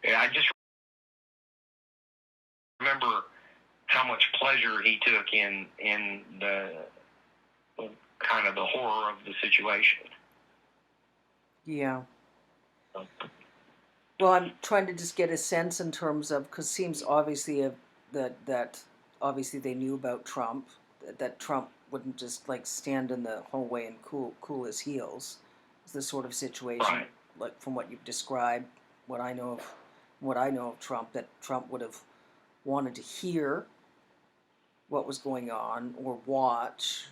I just remember how much pleasure he took in the kind of the horror of the situation. Yeah. Well, I'm trying to just get a sense in terms of, because it seems obviously that obviously they knew about Trump, that Trump wouldn't just like stand in the hallway and cool his heels. It's the sort of situation, Right. like from what you've described, what I know of Trump, that Trump would have wanted to hear what was going on or watch.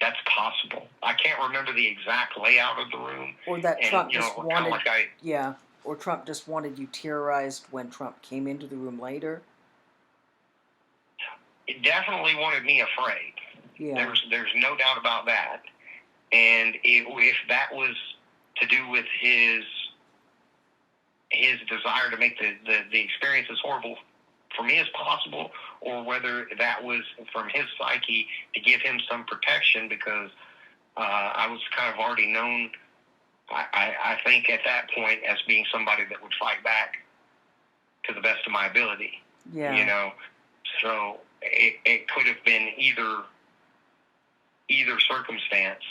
That's possible. I can't remember the exact layout of the room. Or that and, Trump you know, just wanted, like or Trump just wanted you terrorized when Trump came into the room later. It definitely wanted me afraid. Yeah. There's no doubt about that. And if that was to do with his desire to make the experience as horrible for me as possible, or whether that was from his psyche to give him some protection, because I was kind of already known, I think at that point, as being somebody that would fight back to the best of my ability. Yeah. You know, so it could have been either circumstance,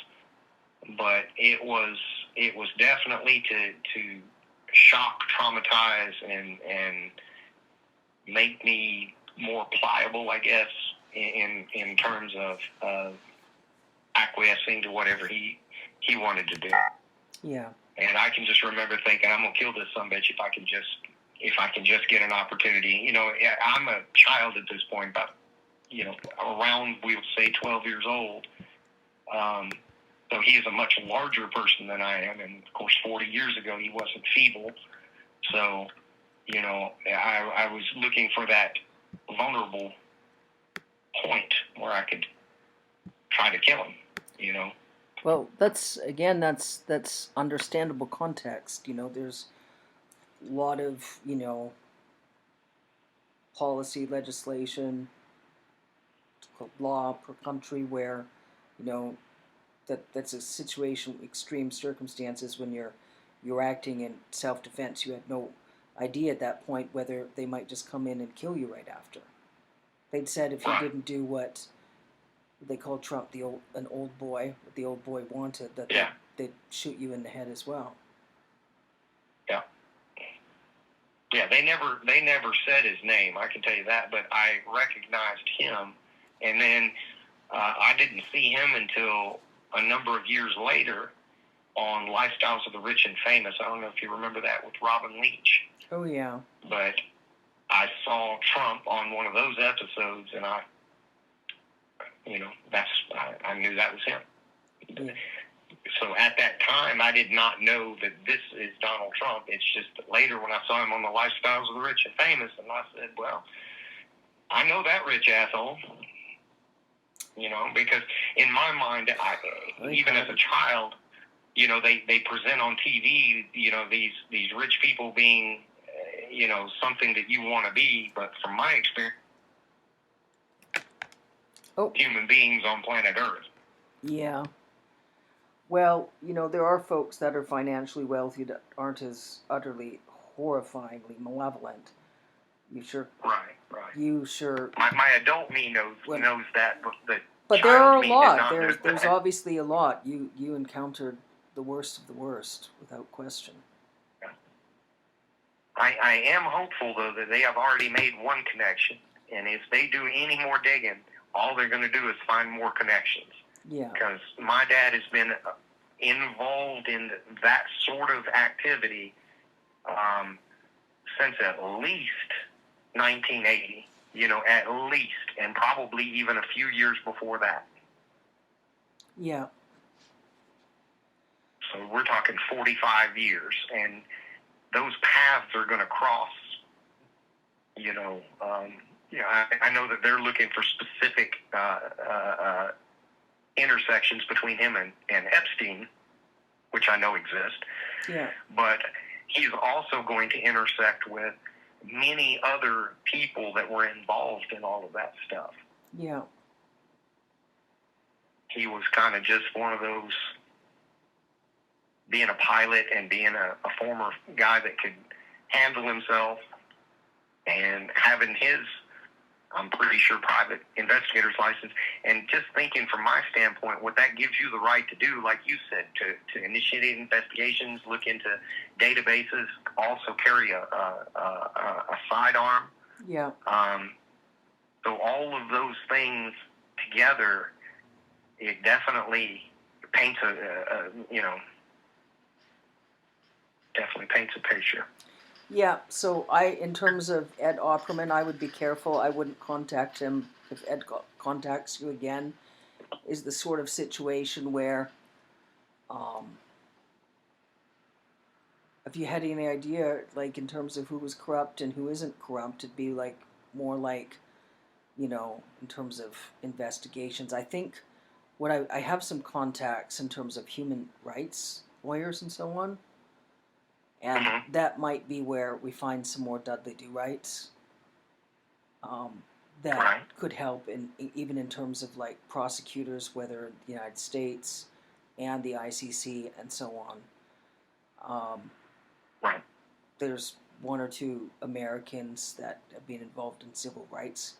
but it was definitely to shock, traumatize, and make me more pliable, I guess, in terms of acquiescing to whatever he wanted to do. Yeah. And I can just remember thinking, I'm gonna kill this sumbitch if I can just get an opportunity. You know, I'm a child at this point, about, you know, around, we would say 12 years old. So he is a much larger person than I am, and of course 40 years ago he wasn't feeble. So, you know, I was looking for that vulnerable point where I could try to kill him, you know. Well, that's understandable context. You know, there's a lot of, you know, policy, legislation, law per country where, you know, that's a situation, extreme circumstances when you're acting in self-defense. You had no idea at that point whether they might just come in and kill you right after. They'd said if you didn't do what they called Trump an old boy, what the old boy wanted, that they'd shoot you in the head as well. Yeah. Yeah, they never said his name, I can tell you that, but I recognized him, and then I didn't see him until a number of years later on Lifestyles of the Rich and Famous. I don't know if you remember that, with Robin Leach. Oh, yeah. But I saw Trump on one of those episodes, and I knew that was him. Yeah. So at that time, I did not know that this is Donald Trump. It's just that later when I saw him on the Lifestyles of the Rich and Famous, and I said, well, I know that rich asshole. You know, because in my mind, even as a child, you know, they present on TV, you know, these rich people being, you know, something that you want to be. But from my experience, human beings on planet Earth. Yeah. Well, you know, there are folks that are financially wealthy that aren't as utterly, horrifyingly malevolent. You sure? Right. You sure? My adult me knows that, but there are a lot. There's obviously a lot. You encountered the worst of the worst, without question. I am hopeful, though, that they have already made one connection, and if they do any more digging, all they're going to do is find more connections. Yeah. Because my dad has been involved in that sort of activity since at least 1980, you know, at least, and probably even a few years before that. Yeah. So we're talking 45 years, and those paths are going to cross, you know. I know that they're looking for specific intersections between him and Epstein, which I know exist. Yeah. But he's also going to intersect with many other people that were involved in all of that stuff. Yeah. He was kind of just one of those being a pilot and being a former guy that could handle himself and having his, I'm pretty sure, private investigator's license, and just thinking from my standpoint, what that gives you the right to do, like you said, to initiate investigations, look into databases, also carry a sidearm. Yeah. So all of those things together, it definitely paints definitely paints a picture. Yeah, so in terms of Ed Opperman, I would be careful. I wouldn't contact him if Ed contacts you again. Is the sort of situation where, if you had any idea, like in terms of who was corrupt and who isn't corrupt, it'd be like more like, in terms of investigations. I think what I have some contacts in terms of human rights lawyers and so on. And that might be where we find some more Dudley Do Rights that could help, even in terms of like prosecutors, whether in the United States and the ICC and so on. There's one or two Americans that have been involved in civil rights,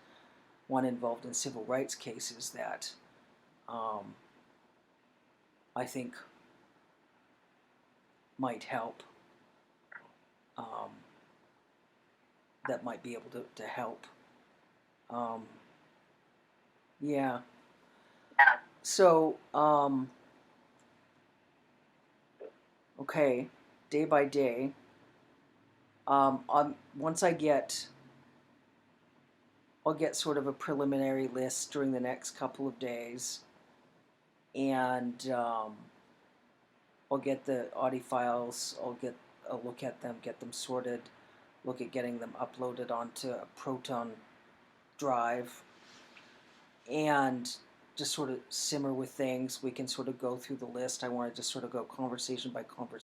one involved in civil rights cases that I think might help. That might be able to help. Yeah. So, okay, day by day. Once I'll get sort of a preliminary list during the next couple of days, and I'll get the audio files. I'll look at them, get them sorted, look at getting them uploaded onto a Proton drive, and just sort of simmer with things. We can sort of go through the list. I want to just sort of go conversation by conversation.